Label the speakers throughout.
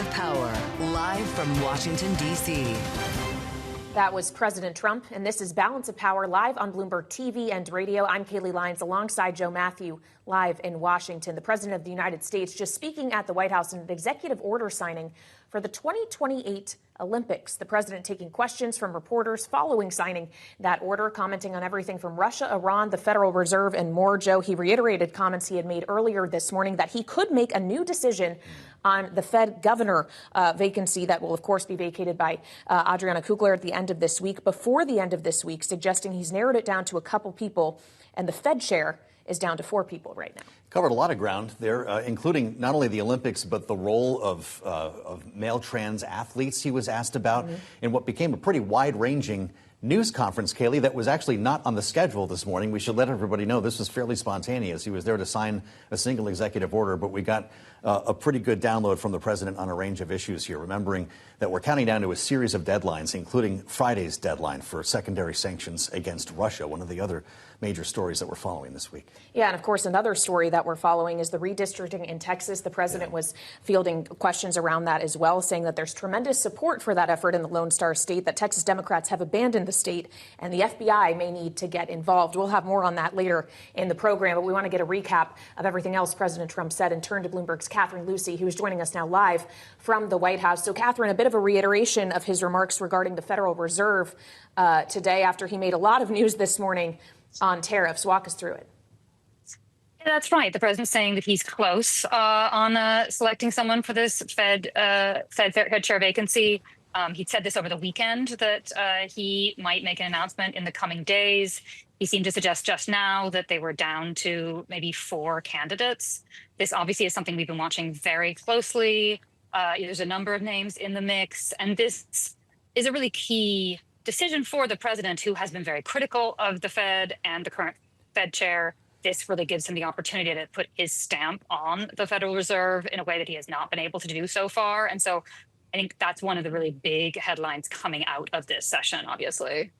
Speaker 1: of Power, live from Washington, D.C.
Speaker 2: That was President Trump, and this is Balance of Power live on Bloomberg TV and radio. I'm Kaylee Lyons alongside Joe Matthew live in Washington. The President of the United States just speaking at the White House in an executive order signing for the 2028 Olympics. The president taking questions from reporters following signing that order, commenting on everything from Russia, Iran, the Federal Reserve, and more. Joe, he reiterated comments he had made earlier this morning that he could make a new decision on the Fed governor vacancy that will, of course, be vacated by Adriana Kugler at the end of this week, before the end of this week, suggesting he's narrowed it down to a couple people, and the Fed chair is down to 4 people right now.
Speaker 3: Covered a lot of ground there, including not only the Olympics, but the role of male trans athletes he was asked about in what became a pretty wide-ranging news conference, Kaylee, that was actually not on the schedule this morning. We should let everybody know this was fairly spontaneous. He was there to sign a single executive order, but we got a pretty good download from the president on a range of issues here, remembering that we're counting down to a series of deadlines, including Friday's deadline for secondary sanctions against Russia, one of the other major stories that we're following this week.
Speaker 2: Yeah, and of course, another story that we're following is the redistricting in Texas. The president was fielding questions around that as well, saying that there's tremendous support for that effort in the Lone Star State, that Texas Democrats have abandoned the state, and the FBI may need to get involved. We'll have more on that later in the program, but we want to get a recap of everything else President Trump said and turn to Bloomberg's Catherine Lucey, who is joining us now live from the White House. So, Catherine, a bit of a reiteration of his remarks regarding the Federal Reserve today after he made a lot of news this morning on tariffs. Walk us through it.
Speaker 4: Yeah, that's right. The president's saying that he's close on selecting someone for this Fed chair vacancy. He said this over the weekend that he might make an announcement in the coming days. He seemed to suggest just now that they were down to maybe 4 candidates. This obviously is something we've been watching very closely. There's a number of names in the mix, and this is a really key decision for the president, who has been very critical of the Fed and the current Fed chair. This really gives him the opportunity to put his stamp on the Federal Reserve in a way that he has not been able to do so far. And so I think that's one of the really big headlines coming out of this session, obviously.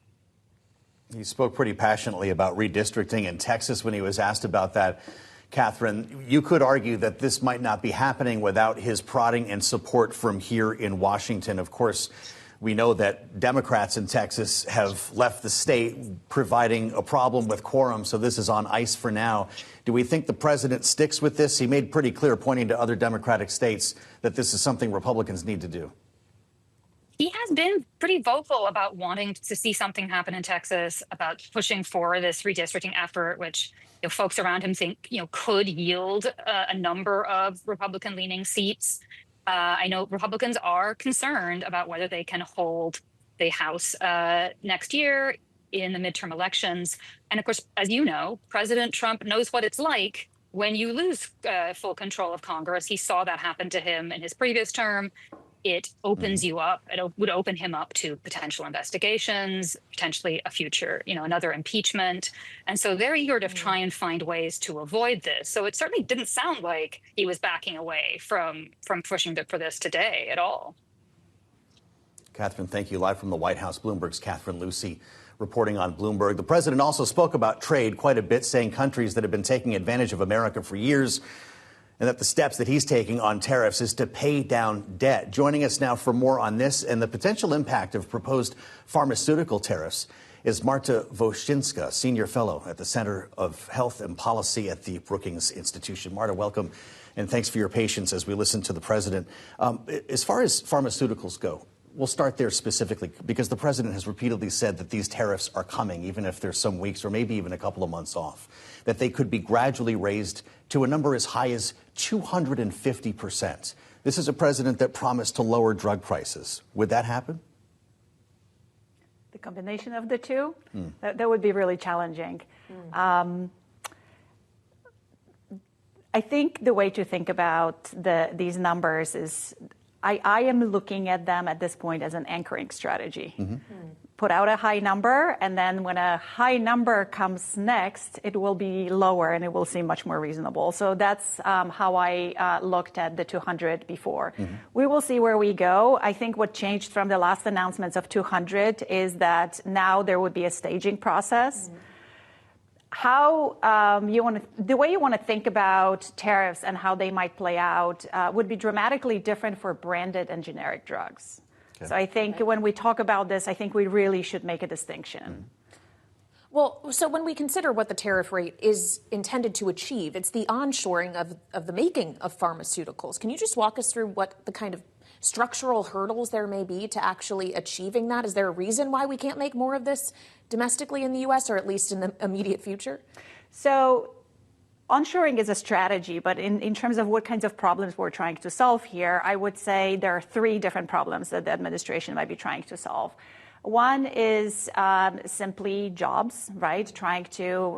Speaker 3: He spoke pretty passionately about redistricting in Texas when he was asked about that. Catherine, you could argue that this might not be happening without his prodding and support from here in Washington. Of course, we know that Democrats in Texas have left the state, providing a problem with quorum, so this is on ice for now. Do we think the president sticks with this? He made pretty clear, pointing to other Democratic states, that this is something Republicans need to do.
Speaker 4: He has been pretty vocal about wanting to see something happen in Texas, about pushing for this redistricting effort, which folks around him think could yield a number of Republican-leaning seats. I know Republicans are concerned about whether they can hold the House next year in the midterm elections. And of course, as you know, President Trump knows what it's like when you lose full control of Congress. He saw that happen to him in his previous term. It opens you up. It would open him up to potential investigations, potentially a future, another impeachment. And so they're eager to try and find ways to avoid this. So it certainly didn't sound like he was backing away from pushing for this today at all.
Speaker 3: Catherine, thank you. Live from the White House, Bloomberg's Catherine Lucey reporting on Bloomberg. The president also spoke about trade quite a bit, saying countries that have been taking advantage of America for years, and that the steps that he's taking on tariffs is to pay down debt. Joining us now for more on this and the potential impact of proposed pharmaceutical tariffs is Marta Wosińska, senior fellow at the Center of Health and Policy at the Brookings Institution. Marta, welcome, and thanks for your patience as we listen to the president. As far as pharmaceuticals go, we'll start there specifically, because the president has repeatedly said that these tariffs are coming, even if there's some weeks or maybe even a couple of months off, that they could be gradually raised to a number as high as 250%. This is a president that promised to lower drug prices. Would that happen?
Speaker 5: The combination of the two? That would be really challenging. I think the way to think about these numbers is I am looking at them at this point as an anchoring strategy. Put out a high number, and then when a high number comes next, it will be lower and it will seem much more reasonable. So that's how I looked at the 200 before. We will see where we go. I think what changed from the last announcements of 200 is that now there would be a staging process. the way you want to think about tariffs and how they might play out would be dramatically different for branded and generic drugs. Okay. So I think when we talk about this, I think we really should make a distinction. Mm-hmm.
Speaker 2: Well, so when we consider what the tariff rate is intended to achieve, it's the onshoring of the making of pharmaceuticals. Can you just walk us through what the kind of structural hurdles there may be to actually achieving that? Is there a reason why we can't make more of this domestically in the U.S., or at least in the immediate future?
Speaker 5: So onshoring is a strategy, but in terms of what kinds of problems we're trying to solve here, I would say there are three different problems that the administration might be trying to solve. One is simply jobs, right? Trying to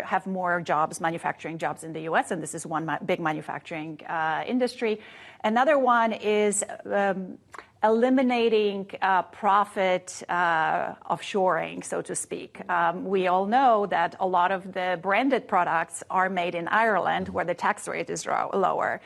Speaker 5: have more jobs, manufacturing jobs in the U.S., and this is one big manufacturing industry. Another one is eliminating profit offshoring, so to speak. We all know that a lot of the branded products are made in Ireland, where the tax rate is lower.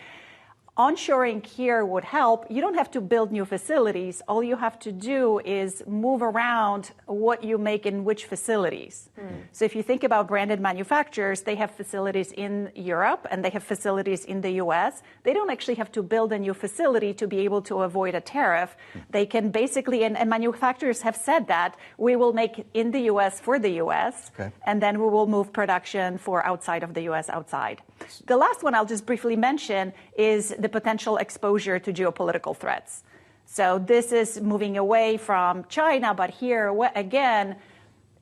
Speaker 5: Onshoring here would help. You don't have to build new facilities. All you have to do is move around what you make in which facilities. So if you think about branded manufacturers, they have facilities in Europe and they have facilities in the US. They don't actually have to build a new facility to be able to avoid a tariff. They can basically, and manufacturers have said that, we will make in the US for the US, and then we will move production for outside of the US outside. The last one I'll just briefly mention is the potential exposure to geopolitical threats. So this is moving away from China, but here, again,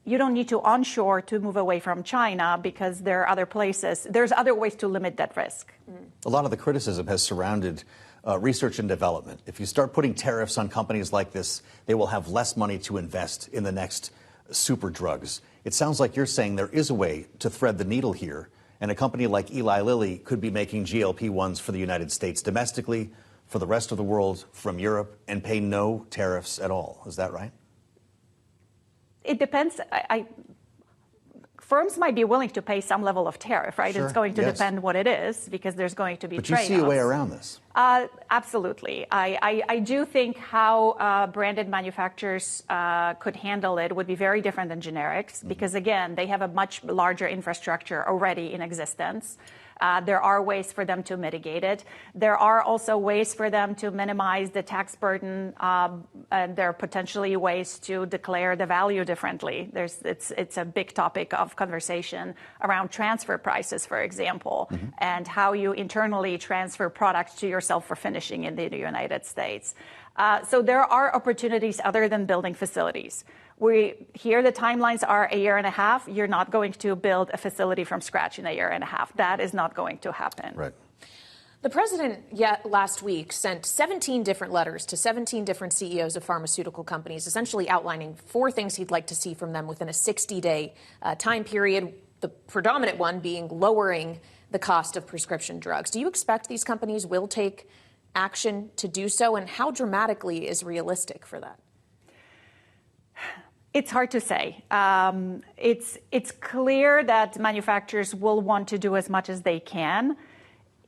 Speaker 5: you don't need to onshore to move away from China because there are other places. There's other ways to limit that risk.
Speaker 3: A lot of the criticism has surrounded research and development. If you start putting tariffs on companies like this, they will have less money to invest in the next super drugs. It sounds like you're saying there is a way to thread the needle here. And a company like Eli Lilly could be making GLP-1s for the United States domestically, for the rest of the world, from Europe, and pay no tariffs at all. Is that right?
Speaker 5: It depends. Firms might be willing to pay some level of tariff, right?
Speaker 3: Sure,
Speaker 5: it's going to depend what it is, because there's going to be trade-offs.
Speaker 3: But you see a way around this?
Speaker 5: Absolutely. I do think how branded manufacturers could handle it would be very different than generics, because, again, they have a much larger infrastructure already in existence. There are ways for them to mitigate it. There are also ways for them to minimize the tax burden. And there are potentially ways to declare the value differently. It's a big topic of conversation around transfer prices, for example, and how you internally transfer products to yourself for finishing in the United States. So there are opportunities other than building facilities. Here, the timelines are a year and a half. You're not going to build a facility from scratch in a year and a half. That is not going to happen.
Speaker 3: Right.
Speaker 2: The president last week sent 17 different letters to 17 different CEOs of pharmaceutical companies, essentially outlining 4 things he'd like to see from them within a 60-day time period, the predominant one being lowering the cost of prescription drugs. Do you expect these companies will take action to do so, and how dramatically is realistic for that?
Speaker 5: It's hard to say. It's clear that manufacturers will want to do as much as they can.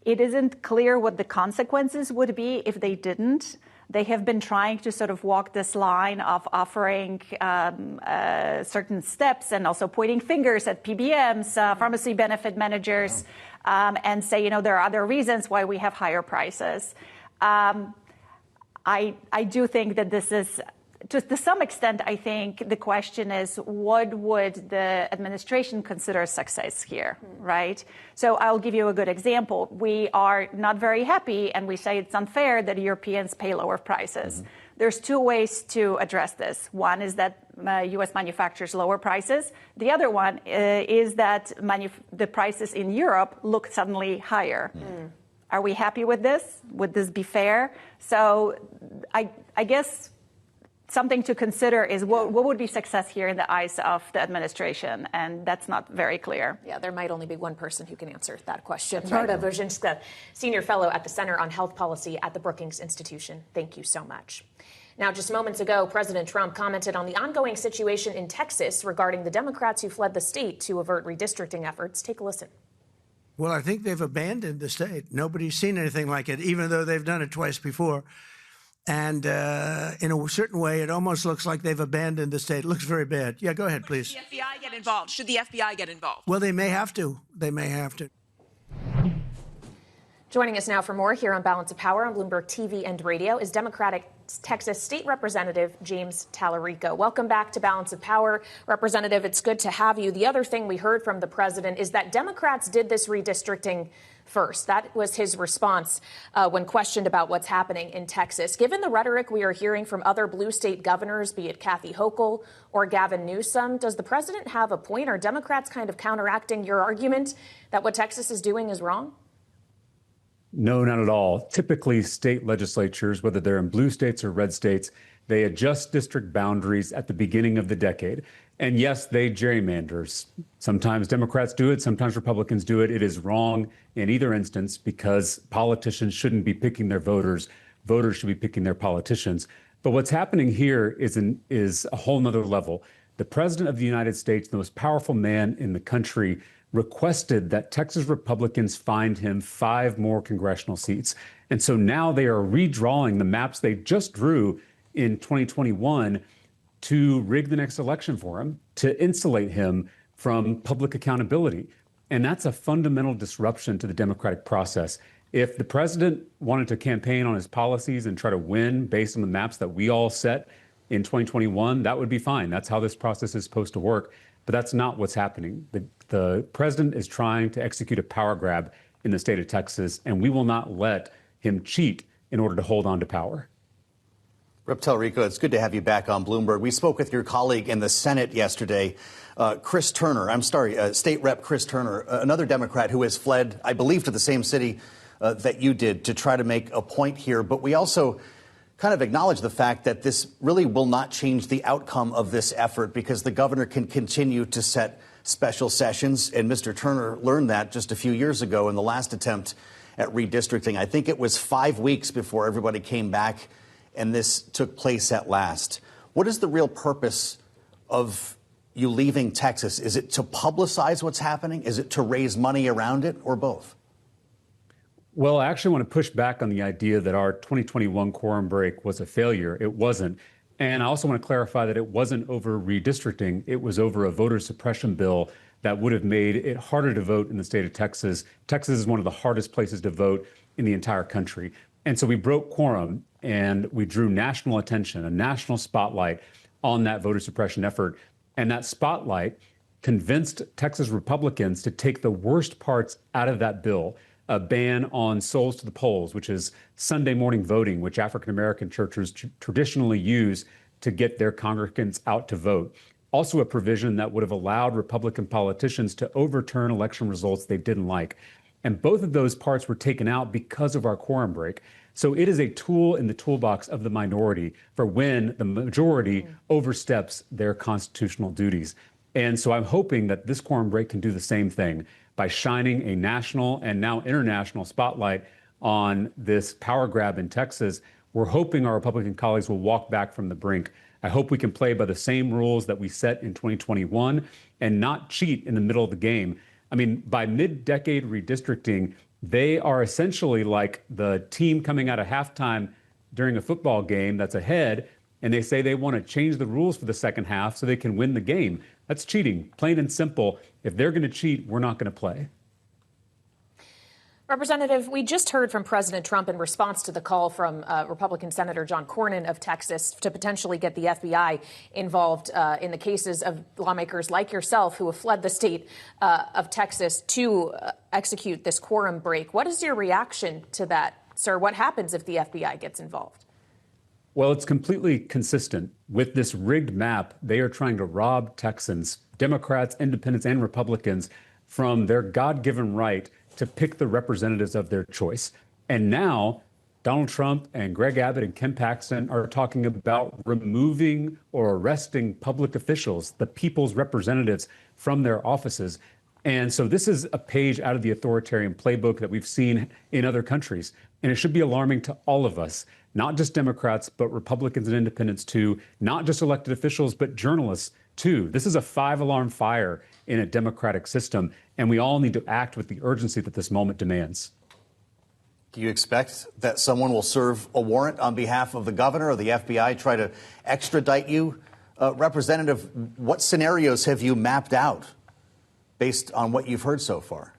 Speaker 5: It isn't clear what the consequences would be if they didn't. They have been trying to sort of walk this line of offering certain steps and also pointing fingers at PBMs, pharmacy benefit managers, and say, there are other reasons why we have higher prices. I do think that this is, to some extent, I think the question is, what would the administration consider success here, right? So I'll give you a good example. We are not very happy, and we say it's unfair that Europeans pay lower prices. There's 2 ways to address this. One is that U.S. manufacturers lower prices. The other one is that the prices in Europe look suddenly higher. Are we happy with this? Would this be fair? So I guess something to consider is what would be success here in the eyes of the administration, and that's not very clear.
Speaker 2: Yeah, there might only be one person who can answer that question. Marta Wosińska, Senior Fellow at the Center on Health Policy at the Brookings Institution. Thank you so much. Now, just moments ago, President Trump commented on the ongoing situation in Texas regarding the Democrats who fled the state to avert redistricting efforts. Take a listen.
Speaker 6: Well, I think they've abandoned the state. Nobody's seen anything like it, even though they've done it twice before. And in a certain way, it almost looks like they've abandoned the state. It looks very bad. Yeah, go ahead, please.
Speaker 7: Should the FBI get involved? Should the FBI get involved?
Speaker 6: Well, they may have to. They may have to.
Speaker 2: Joining us now for more here on Balance of Power on Bloomberg TV and radio is Democratic Texas State Representative James Talarico. Welcome back to Balance of Power. Representative, it's good to have you. The other thing we heard from the president is that Democrats did this redistricting first. That was his response when questioned about what's happening in Texas. Given the rhetoric we are hearing from other blue state governors, be it Kathy Hochul or Gavin Newsom, does the president have a point? Are Democrats kind of counteracting your argument that what Texas is doing is wrong?
Speaker 8: No, not at all. Typically, state legislatures, whether they're in blue states or red states, they adjust district boundaries at the beginning of the decade. And yes, they gerrymander. Sometimes Democrats do it, sometimes Republicans do it. It is wrong in either instance because politicians shouldn't be picking their voters. Voters should be picking their politicians. But what's happening here is a whole nother level. The president of the United States, the most powerful man in the country, requested that Texas Republicans find him 5 more congressional seats. And so now they are redrawing the maps they just drew in 2021 to rig the next election for him, to insulate him from public accountability. And that's a fundamental disruption to the democratic process. If the president wanted to campaign on his policies and try to win based on the maps that we all set in 2021, that would be fine. That's how this process is supposed to work. But that's not what's happening. The president is trying to execute a power grab in the state of Texas, and we will not let him cheat in order to hold on to power.
Speaker 3: Rep. Talarico, it's good to have you back on Bloomberg. We spoke with your colleague in the Senate yesterday, State Rep. Chris Turner, another Democrat who has fled, I believe, to the same city that you did to try to make a point here. But we also kind of acknowledge the fact that this really will not change the outcome of this effort because the governor can continue to set special sessions. And Mr. Turner learned that just a few years ago in the last attempt at redistricting. I think it was 5 weeks before everybody came back and this took place at last. What is the real purpose of you leaving Texas? Is it to publicize what's happening? Is it to raise money around it, or both?
Speaker 8: Well, I actually want to push back on the idea that our 2021 quorum break was a failure. It wasn't. And I also want to clarify that it wasn't over redistricting. It was over a voter suppression bill that would have made it harder to vote in the state of Texas. Texas is one of the hardest places to vote in the entire country. And so we broke quorum and we drew national attention, a national spotlight on that voter suppression effort. And that spotlight convinced Texas Republicans to take the worst parts out of that bill. A ban on souls to the polls, which is Sunday morning voting, which African-American churches traditionally use to get their congregants out to vote. Also a provision that would have allowed Republican politicians to overturn election results they didn't like. And both of those parts were taken out because of our quorum break. So it is a tool in the toolbox of the minority for when the majority oversteps their constitutional duties. And so I'm hoping that this quorum break can do the same thing by shining a national and now international spotlight on this power grab in Texas. We're hoping our Republican colleagues will walk back from the brink. I hope we can play by the same rules that we set in 2021 and not cheat in the middle of the game. I mean, by mid-decade redistricting, they are essentially like the team coming out of halftime during a football game that's ahead, and they say they want to change the rules for the second half so they can win the game. That's cheating, plain and simple. If they're going to cheat, we're not going to play.
Speaker 2: Representative, we just heard from President Trump in response to the call from Republican Senator John Cornyn of Texas to potentially get the FBI involved in the cases of lawmakers like yourself who have fled the state of Texas to execute this quorum break. What is your reaction to that, sir? What happens if the FBI gets involved?
Speaker 8: Well, it's completely consistent. With this rigged map, they are trying to rob Texans, Democrats, independents, and Republicans from their God-given right to pick the representatives of their choice. And now Donald Trump and Greg Abbott and Ken Paxton are talking about removing or arresting public officials, the people's representatives, from their offices. And so this is a page out of the authoritarian playbook that we've seen in other countries. And it should be alarming to all of us, not just Democrats, but Republicans and independents too, not just elected officials, but journalists too. This is a 5-alarm fire in a democratic system, and we all need to act with the urgency that this moment demands.
Speaker 3: Do you expect that someone will serve a warrant on behalf of the governor or the FBI, try to extradite you? Representative, what scenarios have you mapped out based on what you've heard so far?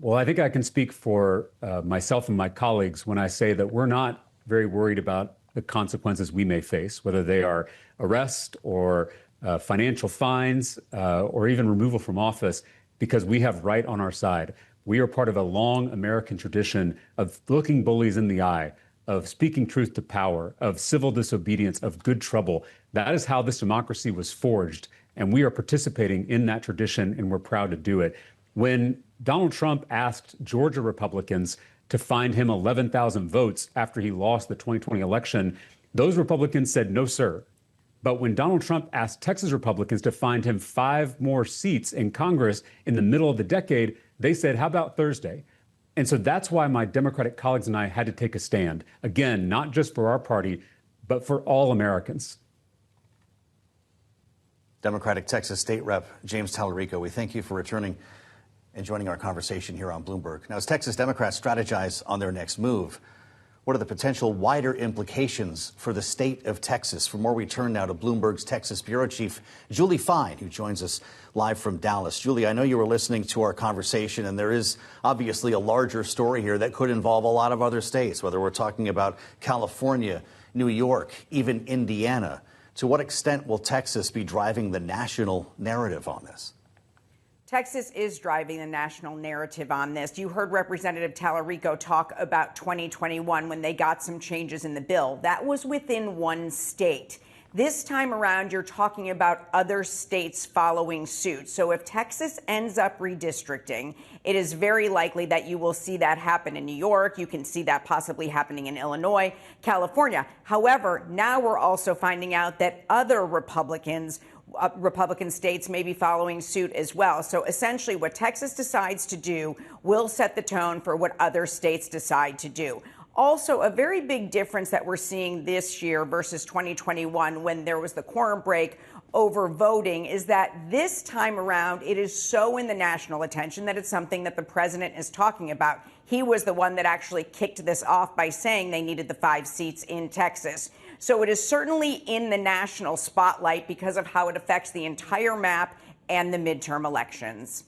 Speaker 8: Well, I think I can speak for myself and my colleagues when I say that we're not very worried about the consequences we may face, whether they are arrest or financial fines or even removal from office, because we have right on our side. We are part of a long American tradition of looking bullies in the eye, of speaking truth to power, of civil disobedience, of good trouble. That is how this democracy was forged, and we are participating in that tradition, and we're proud to do it. When Donald Trump asked Georgia Republicans to find him 11,000 votes after he lost the 2020 election, those Republicans said, no, sir. But when Donald Trump asked Texas Republicans to find him 5 more seats in Congress in the middle of the decade, they said, how about Thursday? And so that's why my Democratic colleagues and I had to take a stand. Again, not just for our party, but for all Americans.
Speaker 3: Democratic Texas State Rep James Talarico, we thank you for returning and joining our conversation here on Bloomberg. Now, as Texas Democrats strategize on their next move, what are the potential wider implications for the state of Texas? For more, we turn now to Bloomberg's Texas Bureau Chief Julie Fine, who joins us live from Dallas. Julie, I know you were listening to our conversation, and there is obviously a larger story here that could involve a lot of other states, whether we're talking about California, New York, even Indiana. To what extent will Texas be driving the national narrative on this?
Speaker 9: Texas is driving the national narrative on this. You heard Representative Talarico talk about 2021 when they got some changes in the bill. That was within one state. This time around, you're talking about other states following suit. So if Texas ends up redistricting, it is very likely that you will see that happen in New York. You can see that possibly happening in Illinois, California. However, now we're also finding out that other Republican states may be following suit as well. So essentially what Texas decides to do will set the tone for what other states decide to do. Also, a very big difference that we're seeing this year versus 2021 when there was the quorum break over voting is that this time around it is so in the national attention that it's something that the president is talking about. He was the one that actually kicked this off by saying they needed the 5 seats in Texas. So it is certainly in the national spotlight because of how it affects the entire map and the midterm elections.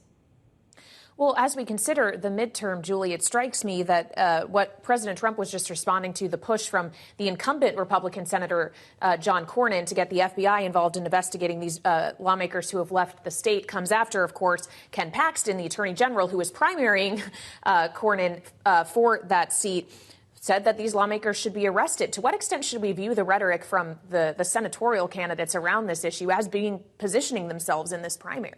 Speaker 2: Well, as we consider the midterm, Julie, it strikes me that what President Trump was just responding to, the push from the incumbent Republican Senator John Cornyn to get the FBI involved in investigating these lawmakers who have left the state, comes after, of course, Ken Paxton, the Attorney General, who is primarying Cornyn for that seat, said that these lawmakers should be arrested. To what extent should we view the rhetoric from the senatorial candidates around this issue as being positioning themselves in this primary?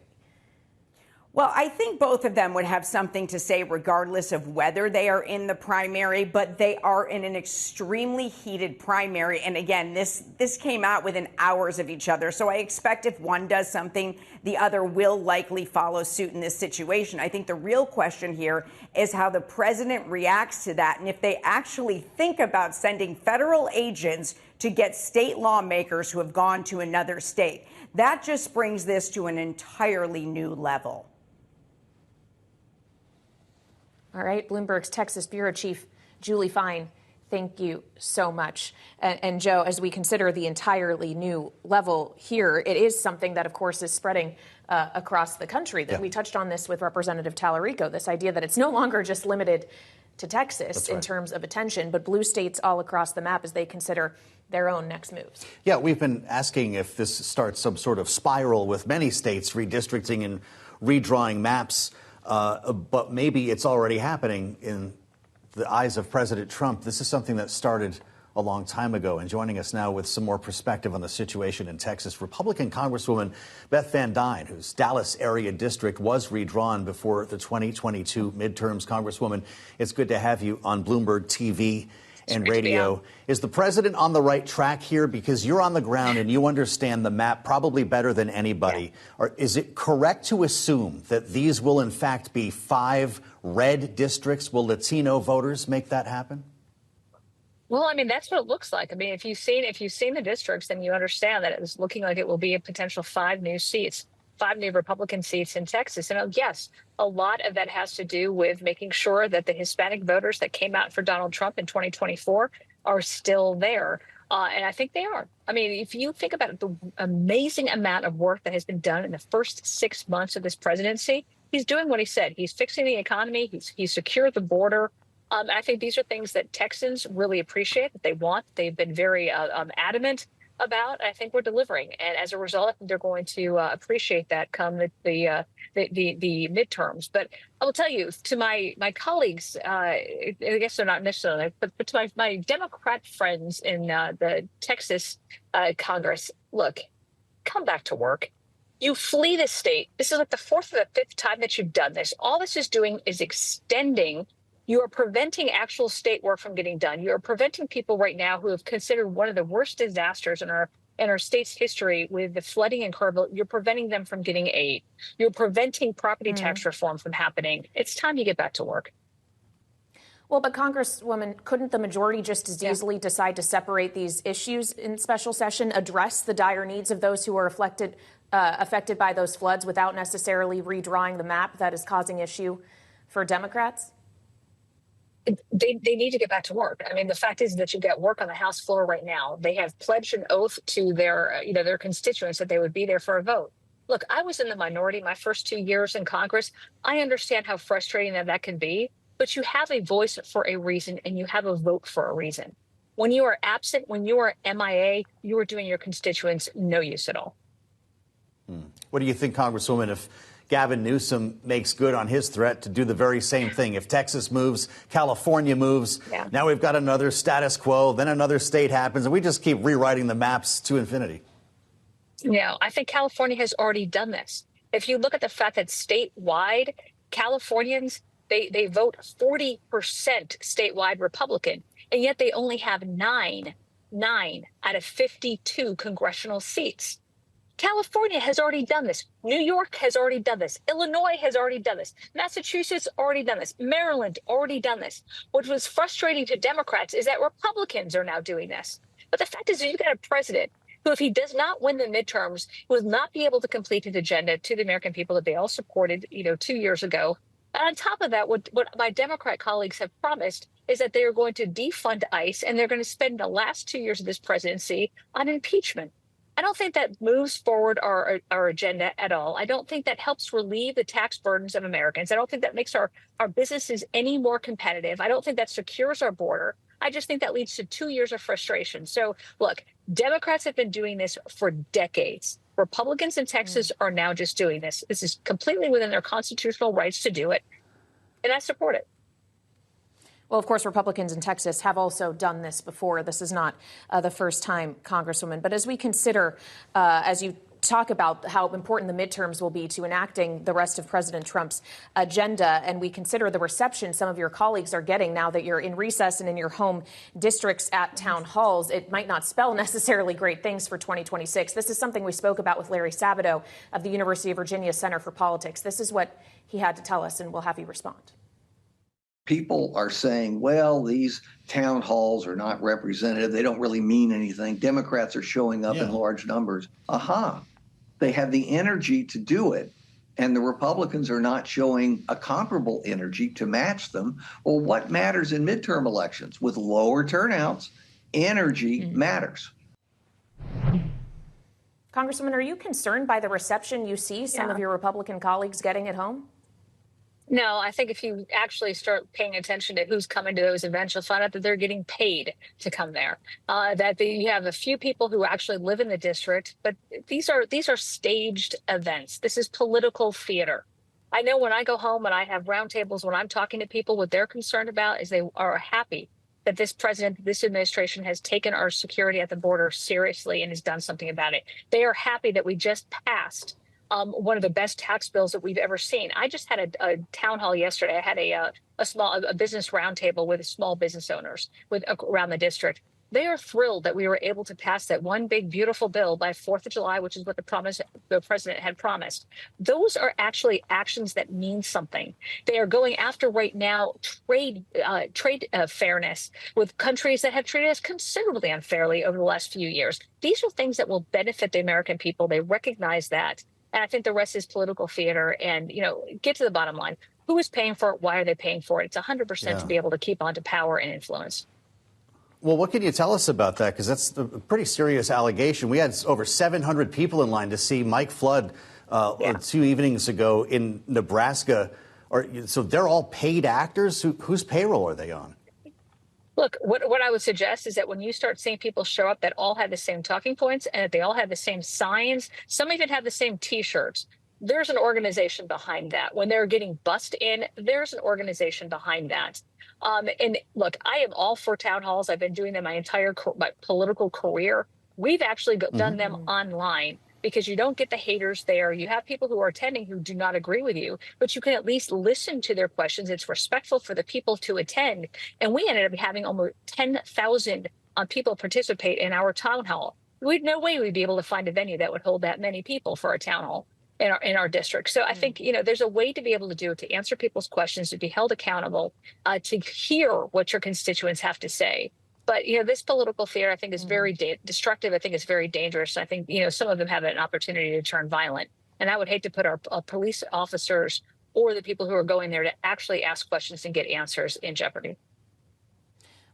Speaker 9: Well, I think both of them would have something to say regardless of whether they are in the primary, but they are in an extremely heated primary. And again, this came out within hours of each other. So I expect if one does something, the other will likely follow suit in this situation. I think the real question here is how the president reacts to that and if they actually think about sending federal agents to get state lawmakers who have gone to another state. That just brings this to an entirely new level.
Speaker 2: All right, Bloomberg's Texas Bureau Chief Julie Fine, thank you so much. And Joe, as we consider the entirely new level here, it is something that, of course, is spreading across the country. That we touched on this with Representative Talarico, this idea that it's no longer just limited to Texas in terms of attention, but blue states all across the map as they consider their own next moves. Yeah,
Speaker 3: we've been asking if this starts some sort of spiral with many states redistricting and redrawing maps. But maybe it's already happening in the eyes of President Trump. This is something that started a long time ago. And joining us now with some more perspective on the situation in Texas, Republican Congresswoman Beth Van Duyne, whose Dallas area district was redrawn before the 2022 midterms. Congresswoman, it's good to have you on Bloomberg TV and radio. Is the president on the right track here? Because you're on the ground and you understand the map probably better than anybody. Or is it correct to assume that these will in fact be 5 red districts? Will Latino voters make that happen?
Speaker 10: Well, I mean, that's what it looks like. I mean, if you've seen the districts, then you understand that it is looking like it will be a potential 5 new seats. 5 new Republican seats in Texas. And yes, a lot of that has to do with making sure that the Hispanic voters that came out for Donald Trump in 2024 are still there. And I think they are. I mean, if you think about it, the amazing amount of work that has been done in the first 6 months of this presidency, he's doing what he said. He's fixing the economy. He's secured the border. I think these are things that Texans really appreciate, that they want. They've been very adamant about. I think we're delivering, and as a result, I think they're going to appreciate that come the midterms. But I will tell you, to my colleagues, I guess they're not necessarily, but to my Democrat friends in the Texas Congress, look, come back to work. You flee the state. This is like the 4th or the 5th time that you've done this. All this is doing is extending. You are preventing actual state work from getting done. You are preventing people right now who have considered one of the worst disasters in our state's history with the flooding in Kerrville. You're preventing them from getting aid. You're preventing property tax reform from happening. It's time you get back to work.
Speaker 2: Well, but Congresswoman, couldn't the majority just as easily decide to separate these issues in special session, address the dire needs of those who are affected by those floods without necessarily redrawing the map that is causing issue for Democrats?
Speaker 10: They need to get back to work. I mean, the fact is that you've got work on the House floor right now. They have pledged an oath to their constituents that they would be there for a vote. Look, I was in the minority my first 2 years in Congress. I understand how frustrating that can be, but you have a voice for a reason and you have a vote for a reason. When you are absent, when you are MIA, you are doing your constituents no use at all.
Speaker 3: What do you think, Congresswoman, if Gavin Newsom makes good on his threat to do the very same thing? If Texas moves, California moves, now we've got another status quo, then another state happens, and we just keep rewriting the maps to infinity.
Speaker 10: I think California has already done this. If you look at the fact that statewide, Californians, they vote 40% statewide Republican, and yet they only have nine out of 52 congressional seats. California has already done this. New York has already done this. Illinois has already done this. Massachusetts already done this. Maryland already done this. What was frustrating to Democrats is that Republicans are now doing this. But the fact is that you've got a president who, if he does not win the midterms, will not be able to complete his agenda to the American people that they all supported, 2 years ago. And on top of that, what my Democrat colleagues have promised is that they are going to defund ICE and they're going to spend the last 2 years of this presidency on impeachment. I don't think that moves forward our agenda at all. I don't think that helps relieve the tax burdens of Americans. I don't think that makes our businesses any more competitive. I don't think that secures our border. I just think that leads to 2 years of frustration. So, look, Democrats have been doing this for decades. Republicans in Texas are now just doing this. This is completely within their constitutional rights to do it, and I support it.
Speaker 2: Well, of course, Republicans in Texas have also done this before. This is not the first time, Congresswoman. But as we consider, as you talk about how important the midterms will be to enacting the rest of President Trump's agenda, and we consider the reception some of your colleagues are getting now that you're in recess and in your home districts at town halls, it might not spell necessarily great things for 2026. This is something we spoke about with Larry Sabato of the University of Virginia Center for Politics. This is what he had to tell us, and we'll have you respond.
Speaker 11: People are saying, well, these town halls are not representative. They don't really mean anything. Democrats are showing up in large numbers. They have the energy to do it, and the Republicans are not showing a comparable energy to match them. Well, what matters in midterm elections? With lower turnouts, energy matters.
Speaker 2: Congresswoman, are you concerned by the reception you see some of your Republican colleagues getting at home?
Speaker 10: No, I think if you actually start paying attention to who's coming to those events, you'll find out that they're getting paid to come there. You have a few people who actually live in the district, but these are staged events. This is political theater. I know when I go home and I have roundtables, when I'm talking to people, what they're concerned about is they are happy that this president, this administration has taken our security at the border seriously and has done something about it. They are happy that we just passed one of the best tax bills that we've ever seen. I just had a town hall yesterday. I had a business roundtable with small business owners around the district. They are thrilled that we were able to pass that one big, beautiful bill by 4th of July, which is what the president had promised. Those are actually actions that mean something. They are going after right now trade fairness with countries that have treated us considerably unfairly over the last few years. These are things that will benefit the American people. They recognize that. And I think the rest is political theater. And, get to the bottom line. Who is paying for it? Why are they paying for it? It's 100% to be able to keep on to power and influence.
Speaker 3: Well, what can you tell us about that? Because that's a pretty serious allegation. We had over 700 people in line to see Mike Flood 2 evenings ago in Nebraska. So they're all paid actors? Whose payroll are they on?
Speaker 10: Look, what I would suggest is that when you start seeing people show up that all have the same talking points and that they all have the same signs, some even have the same T-shirts, there's an organization behind that. When they're getting bussed in, there's an organization behind that. And look, I am all for town halls. I've been doing them my entire my political career. We've actually done them online because you don't get the haters there. You have people who are attending who do not agree with you, but you can at least listen to their questions. It's respectful for the people to attend. And we ended up having almost 10,000 people participate in our town hall. We'd no way we'd be able to find a venue that would hold that many people for a town hall in our district. So I think, there's a way to be able to do it, to answer people's questions, to be held accountable, to hear what your constituents have to say. But, this political theater, I think, is very destructive. I think it's very dangerous. I think, some of them have an opportunity to turn violent. And I would hate to put our police officers or the people who are going there to actually ask questions and get answers in jeopardy.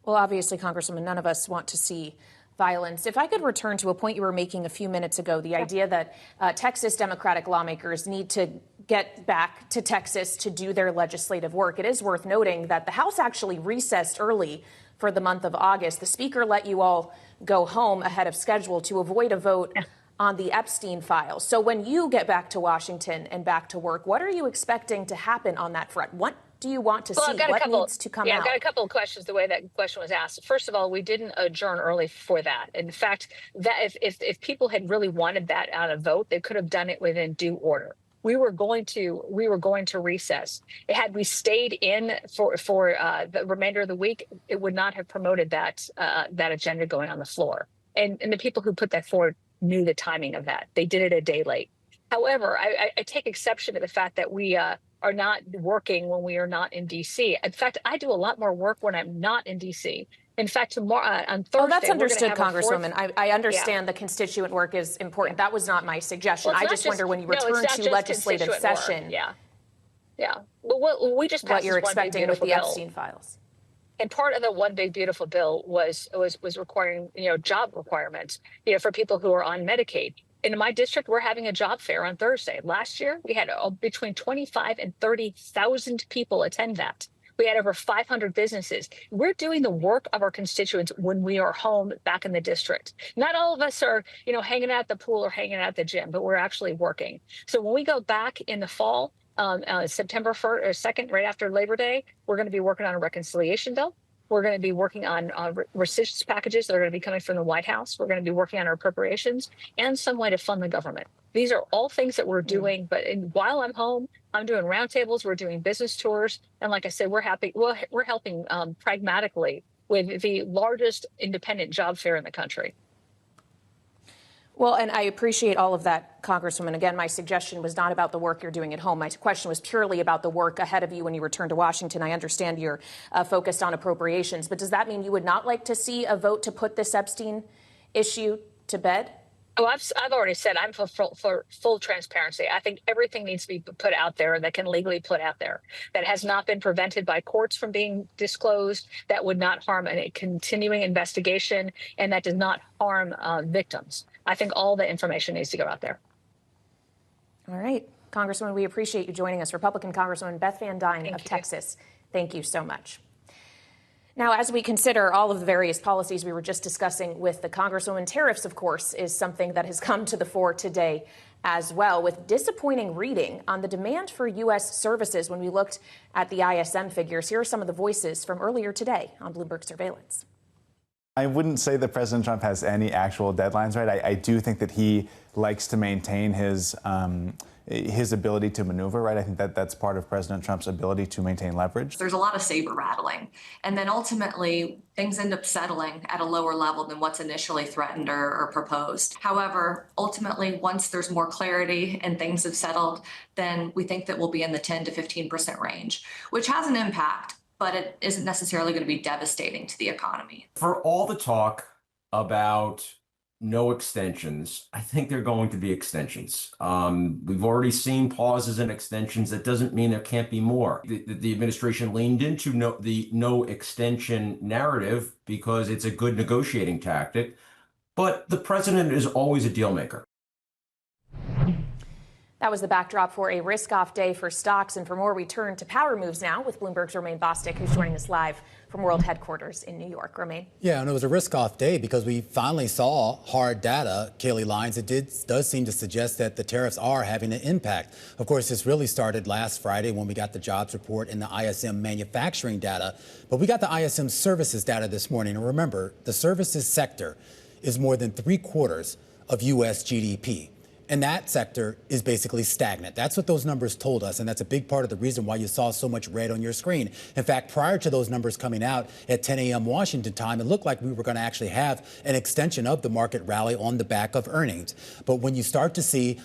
Speaker 2: Well, obviously, Congresswoman, none of us want to see violence. If I could return to a point you were making a few minutes ago, the idea that Texas Democratic lawmakers need to get back to Texas to do their legislative work. It is worth noting that the House actually recessed early for the month of August. The Speaker let you all go home ahead of schedule to avoid a vote on the Epstein files. So when you get back to Washington and back to work, what are you expecting to happen on that front? What do you want to see? What needs to come out?
Speaker 10: I've got a couple of questions the way that question was asked. First of all, we didn't adjourn early for that. In fact, that if people had really wanted that on a vote, they could have done it within due order. We were going to recess. Had we stayed in for the remainder of the week, it would not have promoted that agenda going on the floor. And the people who put that forward knew the timing of that. They did it a day late. However, I take exception to the fact that we are not working when we are not in D.C. In fact, I do a lot more work when I'm not in D.C. In fact, tomorrow on Thursday,
Speaker 2: that's understood, Congresswoman. I understand the constituent work is important. That was not my suggestion.
Speaker 10: Well,
Speaker 2: I just wonder when you return to legislative session.
Speaker 10: Well, we just passed
Speaker 2: what you're expecting with the Epstein files.
Speaker 10: And part of the one big beautiful bill was requiring job requirements for people who are on Medicaid. In my district, we're having a job fair on Thursday. Last year, we had between 25 and 30,000 people attend that. We had over 500 businesses. We're doing the work of our constituents when we are home back in the district. Not all of us are, hanging out at the pool or hanging out at the gym, but we're actually working. So when we go back in the fall, September 1st or 2nd, right after Labor Day, we're going to be working on a reconciliation bill. We're going to be working on resistance packages that are going to be coming from the White House. We're going to be working on our appropriations and some way to fund the government. These are all things that we're doing. But while I'm home, I'm doing roundtables. We're doing business tours. And like I said, we're helping pragmatically with the largest independent job fair in the country.
Speaker 2: Well, and I appreciate all of that, Congresswoman. Again, my suggestion was not about the work you're doing at home. My question was purely about the work ahead of you when you return to Washington. I understand you're focused on appropriations, but does that mean you would not like to see a vote to put this Epstein issue to bed?
Speaker 10: Oh, I've already said I'm for full transparency. I think everything needs to be put out there that can legally put out there, that has not been prevented by courts from being disclosed, that would not harm a continuing investigation, and that does not harm victims. I think all the information needs to go out there.
Speaker 2: All right. Congresswoman, we appreciate you joining us. Republican Congresswoman Beth Van Duyne of Texas. Thank you so much. Now, as we consider all of the various policies we were just discussing with the Congresswoman, tariffs, of course, is something that has come to the fore today as well, with disappointing reading on the demand for U.S. services when we looked at the ISM figures. Here are some of the voices from earlier today on Bloomberg Surveillance.
Speaker 12: I wouldn't say that President Trump has any actual deadlines, right? I do think that he likes to maintain his ability to maneuver, right? I think that that's part of President Trump's ability to maintain leverage.
Speaker 13: There's a lot of saber rattling. And then ultimately, things end up settling at a lower level than what's initially threatened or proposed. However, ultimately, once there's more clarity and things have settled, then we think that we'll be in the 10 to 15% range, which has an impact, but it isn't necessarily going to be devastating to the economy.
Speaker 14: For all the talk about no extensions, I think they're going to be extensions. We've already seen pauses and extensions. That doesn't mean there can't be more. The administration leaned into the no extension narrative because it's a good negotiating tactic. But the president is always a deal maker.
Speaker 2: That was the backdrop for a risk-off day for stocks. And for more, we turn to power moves now with Bloomberg's Romaine Bostick, who's joining us live from World Headquarters in New York. Romaine?
Speaker 15: Yeah, and it was a risk-off day because we finally saw hard data, Kaylee Lines. It does seem to suggest that the tariffs are having an impact. Of course, this really started last Friday when we got the jobs report and the ISM manufacturing data. But we got the ISM services data this morning. And remember, the services sector is more than 3/4 of U.S. GDP. And that sector is basically stagnant. That's what those numbers told us, and that's a big part of the reason why you saw so much red on your screen. In fact, prior to those numbers coming out at 10 a.m. Washington time, it looked like we were going to actually have an extension of the market rally on the back of earnings. But when you start to see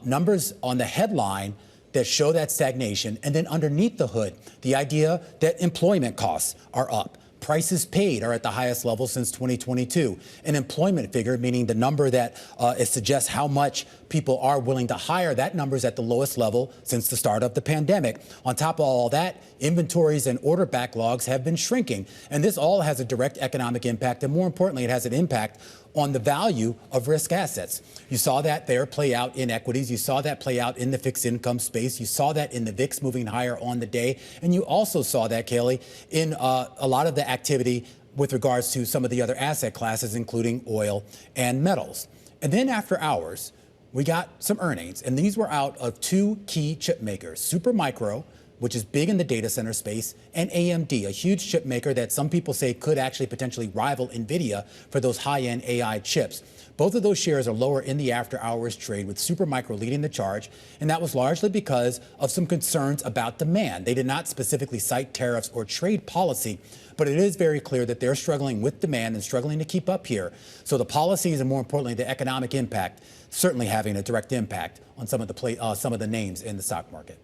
Speaker 15: numbers on the headline that show that stagnation, and then underneath the hood, the idea that employment costs are up. Prices paid are at the highest level since 2022. An employment figure, meaning the number that it suggests how much people are willing to hire, that number is at the lowest level since the start of the pandemic. On top of all that, inventories and order backlogs have been shrinking. And this all has a direct economic impact. And more importantly, it has an impact on the value of risk assets. You saw that there play out in equities. You saw that play out in the fixed income space. You saw that in the VIX moving higher on the day. And you also saw that, Kaylee, in a lot of the activity with regards to some of the other asset classes, including oil and metals. And then after hours, we got some earnings. And these were out of two key chip makers, Supermicro, which is big in the data center space, and AMD, a huge chip maker that some people say could actually potentially rival NVIDIA for those high-end AI chips. Both of those shares are lower in the after-hours trade, with Supermicro leading the charge, and that was largely because of some concerns about demand. They did not specifically cite tariffs or trade policy, but it is very clear that they're struggling with demand and struggling to keep up here. So the policies and, more importantly, the economic impact certainly having a direct impact on some of the names in the stock market.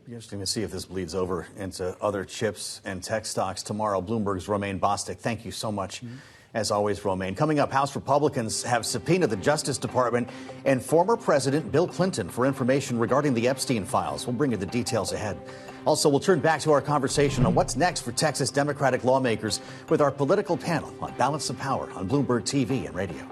Speaker 3: Be interesting to see if this bleeds over into other chips and tech stocks tomorrow. Bloomberg's Romaine Bostick, thank you so much. As always, Romaine. Coming up, House Republicans have subpoenaed the Justice Department and former President Bill Clinton for information regarding the Epstein files. We'll bring you the details ahead. Also, we'll turn back to our conversation on what's next for Texas Democratic lawmakers with our political panel on Balance of Power on Bloomberg TV and radio.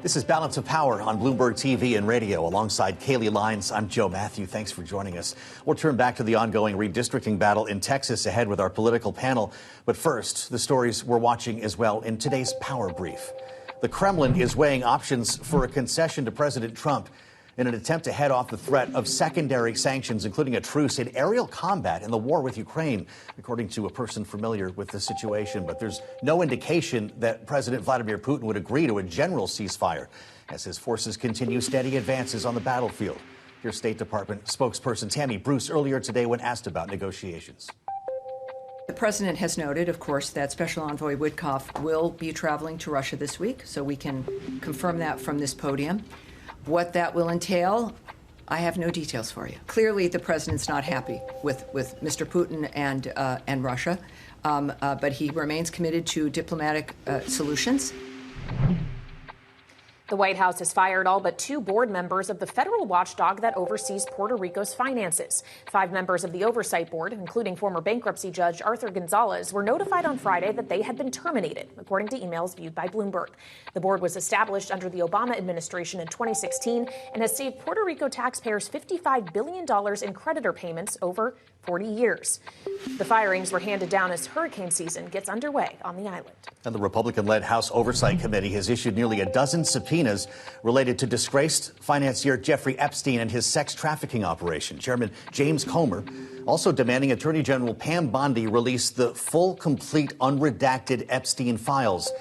Speaker 3: This is Balance of Power on Bloomberg TV and radio. Alongside Kaylee Lines, I'm Joe Matthew. Thanks for joining us. We'll turn back to the ongoing redistricting battle in Texas ahead with our political panel. But first, the stories we're watching as well in today's Power Brief. The Kremlin is weighing options for a concession to President Trump in an attempt to head off the threat of secondary sanctions, including a truce in aerial combat in the war with Ukraine, according to a person familiar with the situation. But there's no indication that President Vladimir Putin would agree to a general ceasefire as his forces continue steady advances on the battlefield. Here's State Department spokesperson Tammy Bruce earlier today when asked about negotiations.
Speaker 16: The president has noted, of course, that Special Envoy Witkoff will be traveling to Russia this week, so we can confirm that from this podium. What that will entail, I have no details for you. Clearly, the president's not happy with Mr. Putin and Russia, but he remains committed to diplomatic solutions.
Speaker 2: The White House has fired all but 2 board members of the federal watchdog that oversees Puerto Rico's finances. 5 members of the oversight board, including former bankruptcy judge Arthur Gonzalez, were notified on Friday that they had been terminated, according to emails viewed by Bloomberg. The board was established under the Obama administration in 2016 and has saved Puerto Rico taxpayers $55 billion in creditor payments over 40 years. The firings were handed down as hurricane season gets underway on the island.
Speaker 3: And the Republican-led House Oversight Committee has issued nearly a dozen subpoenas related to disgraced financier Jeffrey Epstein and his sex trafficking operation. Chairman James Comer also demanding Attorney General Pam Bondi release the full, complete, unredacted Epstein files.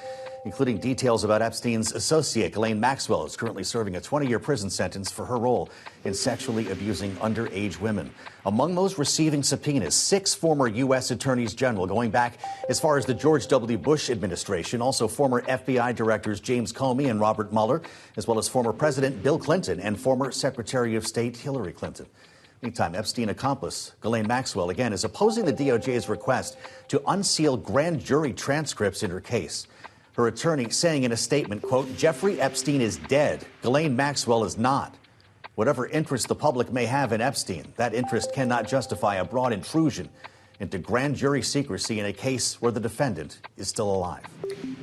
Speaker 3: including details about Epstein's associate, Ghislaine Maxwell, who's currently serving a 20-year prison sentence for her role in sexually abusing underage women. Among those receiving subpoenas, 6 former U.S. attorneys general, going back as far as the George W. Bush administration, also former FBI directors James Comey and Robert Mueller, as well as former President Bill Clinton and former Secretary of State Hillary Clinton. Meantime, Epstein accomplice Ghislaine Maxwell, again, is opposing the DOJ's request to unseal grand jury transcripts in her case. Her attorney saying in a statement, quote, "Jeffrey Epstein is dead. Ghislaine Maxwell is not. Whatever interest the public may have in Epstein, that interest cannot justify a broad intrusion into grand jury secrecy in a case where the defendant is still alive."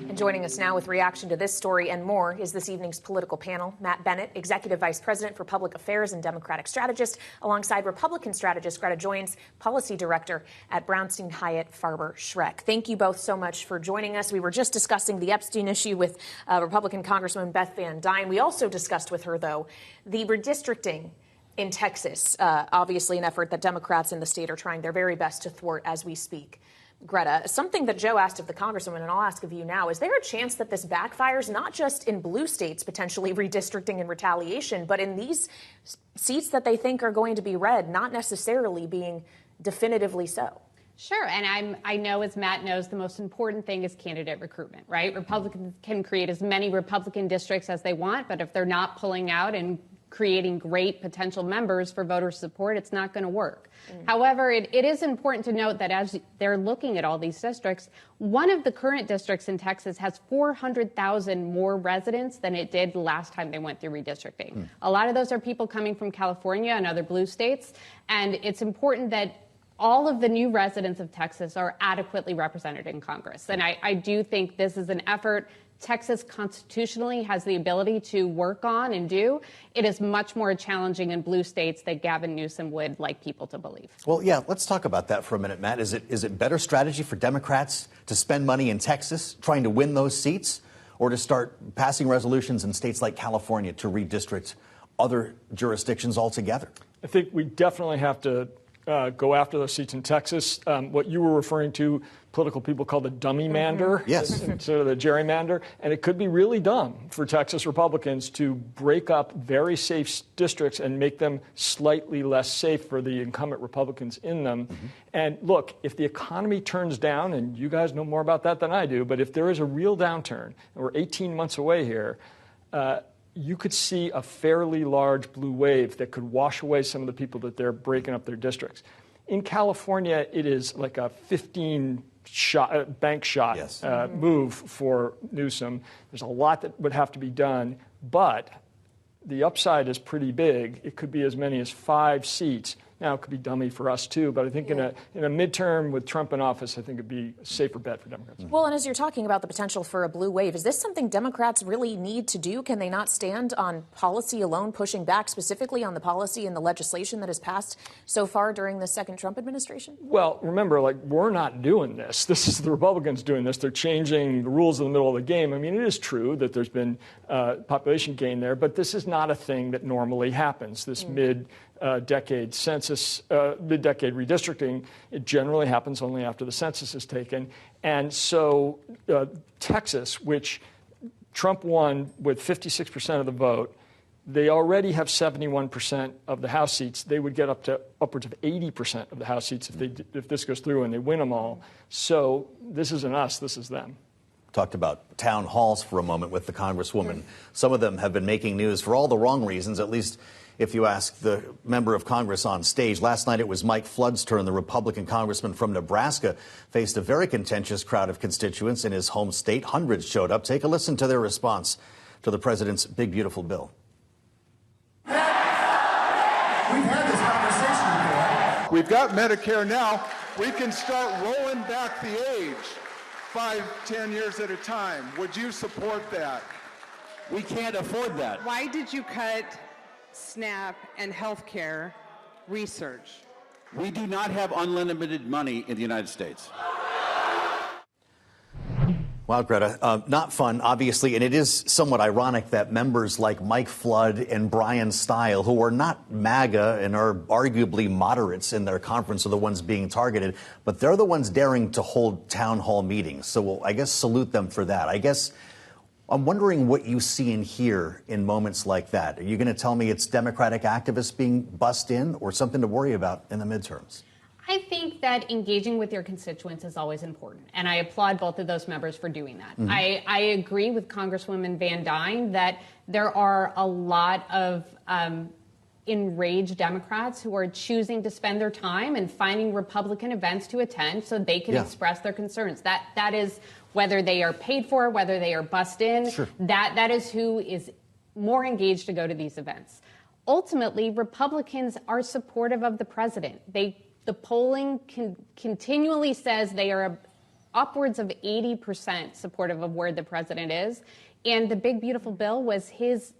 Speaker 2: And joining us now with reaction to this story and more is this evening's political panel. Matt Bennett, Executive Vice President for Public Affairs and Democratic Strategist, alongside Republican strategist Greta Joynes, Policy Director at Brownstein Hyatt Farber Schreck. Thank you both so much for joining us. We were just discussing the Epstein issue with Republican Congresswoman Beth Van Duyne. We also discussed with her, though, the redistricting in Texas, obviously an effort that Democrats in the state are trying their very best to thwart as we speak. Greta, something that Joe asked of the Congresswoman, and I'll ask of you now, is there a chance that this backfires not just in blue states potentially redistricting in retaliation, but in these seats that they think are going to be red, not necessarily being definitively so?
Speaker 17: Sure, and I know, as Matt knows, the most important thing is candidate recruitment, right? Republicans can create as many Republican districts as they want, but if they're not pulling out and creating great potential members for voter support, it's not going to work. However, it is important to note that as they're looking at all these districts, one of the current districts in Texas has 400,000 more residents than it did last time they went through redistricting. A lot of those are people coming from California and other blue states, and it's important that all of the new residents of Texas are adequately represented in Congress. And I do think this is an effort Texas constitutionally has the ability to work on and do. It is much more challenging in blue states that Gavin Newsom would like people to believe.
Speaker 3: Well, yeah, let's talk about that for a minute, Matt. Is it better strategy for Democrats to spend money in Texas trying to win those seats, or to start passing resolutions in states like California to redistrict other jurisdictions altogether?
Speaker 18: I think we definitely have to go after those seats in Texas. What you were referring to, political people call the dummy mander,
Speaker 3: yes,
Speaker 18: instead of the gerrymander. And it could be really dumb for Texas Republicans to break up very safe districts and make them slightly less safe for the incumbent Republicans in them. And look, if the economy turns down, and you guys know more about that than I do, but if there is a real downturn, and we're 18 months away here, you could see a fairly large blue wave that could wash away some of the people that they're breaking up their districts. In California, it is like a 15 bank shot move for Newsom. There's a lot that would have to be done, but the upside is pretty big. It could be as many as 5 seats. Now, it could be dummy for us, too, but I think in a midterm with Trump in office, I think it'd be a safer bet for Democrats.
Speaker 2: Well, and as you're talking about the potential for a blue wave, is this something Democrats really need to do? Can they not stand on policy alone, pushing back specifically on the policy and the legislation that has passed so far during the second Trump administration?
Speaker 18: Well, remember, we're not doing this. This is the Republicans doing this. They're changing the rules in the middle of the game. I mean, it is true that there's been population gain there, but this is not a thing that normally happens. This mid-decade census, mid-decade redistricting, it generally happens only after the census is taken. And so Texas, which Trump won with 56% of the vote, they already have 71% of the House seats. They would get up to upwards of 80% of the House seats if this goes through and they win them all. So this isn't us, this is them.
Speaker 3: Talked about town halls for a moment with the Congresswoman. Some of them have been making news for all the wrong reasons, at least if you ask the member of Congress on stage. Last night it was Mike Flood's turn. The Republican congressman from Nebraska faced a very contentious crowd of constituents in his home state. Hundreds showed up. Take a listen to their response to the president's big, beautiful bill.
Speaker 19: We've had this conversation before. We've got Medicare now. We can start rolling back the age 5, 10 years at a time. Would you support that?
Speaker 20: We can't afford that.
Speaker 21: Why did you cut SNAP and healthcare research?
Speaker 20: We do not have unlimited money in the United States.
Speaker 3: Wow, Greta, not fun, obviously, and it is somewhat ironic that members like Mike Flood and Brian Stile, who are not MAGA and are arguably moderates in their conference, are the ones being targeted, but they're the ones daring to hold town hall meetings. So we'll, I guess, salute them for that. I guess I'm wondering what you see and hear in moments like that. Are you going to tell me it's Democratic activists being bussed in or something to worry about in the midterms?
Speaker 17: I think that engaging with your constituents is always important, and I applaud both of those members for doing that.
Speaker 1: Mm-hmm.
Speaker 17: I agree with Congresswoman Van Duyne that there are a lot of enraged Democrats who are choosing to spend their time and finding Republican events to attend so they can express their concerns. That is whether they are paid for, whether they are bussed in.
Speaker 3: Sure.
Speaker 17: That is who is more engaged to go to these events. Ultimately, Republicans are supportive of the president. The polling continually says they are upwards of 80% supportive of where the president is. And the big, beautiful bill was his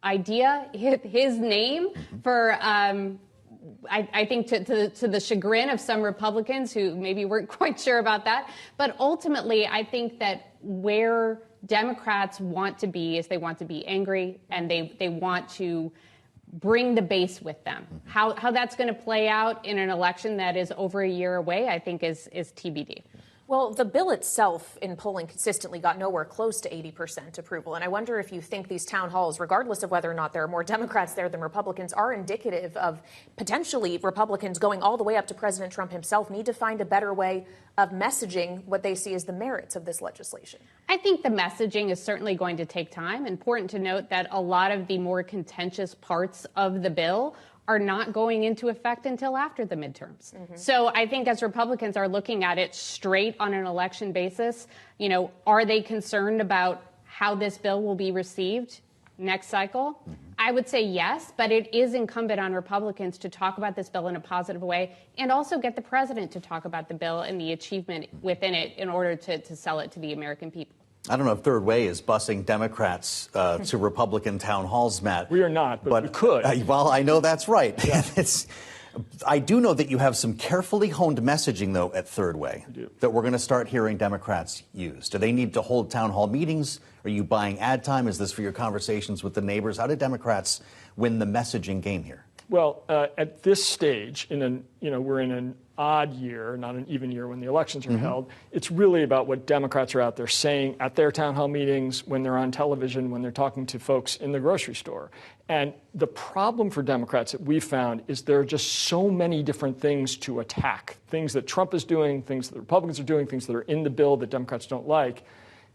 Speaker 17: idea, his name for, I think, to the chagrin of some Republicans who maybe weren't quite sure about that. But ultimately, I think that where Democrats want to be is they want to be angry and they want to bring the base with them. How that's going to play out in an election that is over a year away, I think is TBD.
Speaker 2: Well, the bill itself in polling consistently got nowhere close to 80% approval. And I wonder if you think these town halls, regardless of whether or not there are more Democrats there than Republicans, are indicative of potentially Republicans going all the way up to President Trump himself need to find a better way of messaging what they see as the merits of this legislation.
Speaker 17: I think the messaging is certainly going to take time. Important to note that a lot of the more contentious parts of the bill are not going into effect until after the midterms. Mm-hmm. So I think as Republicans are looking at it straight on an election basis, are they concerned about how this bill will be received next cycle? Mm-hmm. I would say yes, but it is incumbent on Republicans to talk about this bill in a positive way and also get the president to talk about the bill and the achievement within it in order to sell it to the American people.
Speaker 3: I don't know if Third Way is busing Democrats to Republican town halls, Matt.
Speaker 18: We are not, but we could.
Speaker 3: Well, I know that's right.
Speaker 18: Yeah.
Speaker 3: I do know that you have some carefully honed messaging, though, at Third Way that we're going to start hearing Democrats use. Do they need to hold town hall meetings? Are you buying ad time? Is this for your conversations with the neighbors? How do Democrats win the messaging game here?
Speaker 18: Well, at this stage, we're in an odd year, not an even year when the elections are held. It's really about what Democrats are out there saying at their town hall meetings, when they're on television, when they're talking to folks in the grocery store. And the problem for Democrats that we've found is there are just so many different things to attack, things that Trump is doing, things that the Republicans are doing, things that are in the bill that Democrats don't like.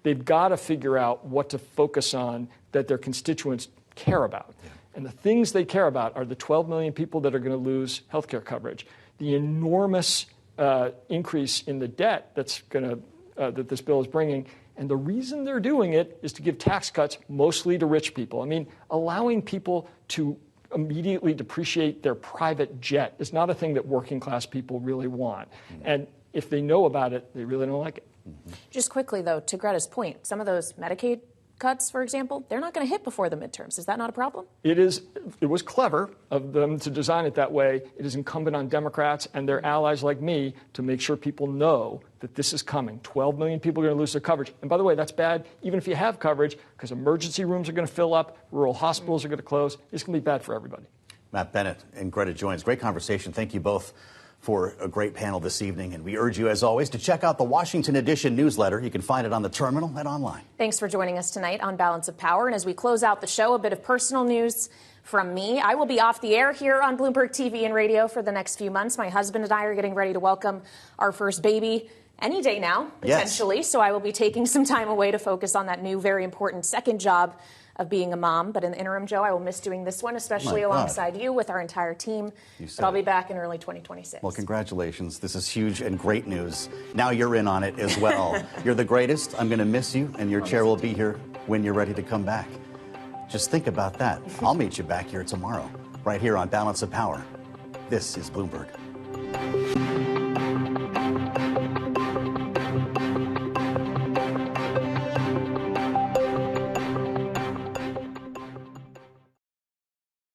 Speaker 18: They've got to figure out what to focus on that their constituents care about. Yeah. And the things they care about are the 12 million people that are going to lose health care coverage, the enormous increase in the debt that's that this bill is bringing. And the reason they're doing it is to give tax cuts mostly to rich people. I mean, allowing people to immediately depreciate their private jet is not a thing that working class people really want. And if they know about it, they really don't like it.
Speaker 2: Just quickly, though, to Greta's point, some of those Medicaid cuts, for example, they're not going to hit before the midterms. Is that not a problem?
Speaker 18: It was clever of them to design it that way. It is incumbent on Democrats and their allies like me to make sure people know that this is coming. 12 million people are going to lose their coverage. And by the way, that's bad even if you have coverage, because emergency rooms are going to fill up, rural hospitals are going to close. It's going to be bad for everybody.
Speaker 3: Matt Bennett and Greta Joins. Great conversation. Thank you both for a great panel this evening. And we urge you, as always, to check out the Washington Edition newsletter. You can find it on the terminal and online.
Speaker 2: Thanks for joining us tonight on Balance of Power. And as we close out the show, a bit of personal news from me. I will be off the air here on Bloomberg TV and radio for the next few months. My husband and I are getting ready to welcome our first baby any day now, potentially. Yes. So I will be taking some time away to focus on that new, very important second job of being a mom. But in the interim, Joe, I will miss doing this one, especially alongside you with our entire team. But I'll be back in early 2026.
Speaker 3: Well, congratulations. This is huge and great news. Now you're in on it as well. You're the greatest. I'm going to miss you, and your chair will be here when you're ready to come back. Just think about that. I'll meet you back here tomorrow, right here on Balance of Power. This is Bloomberg.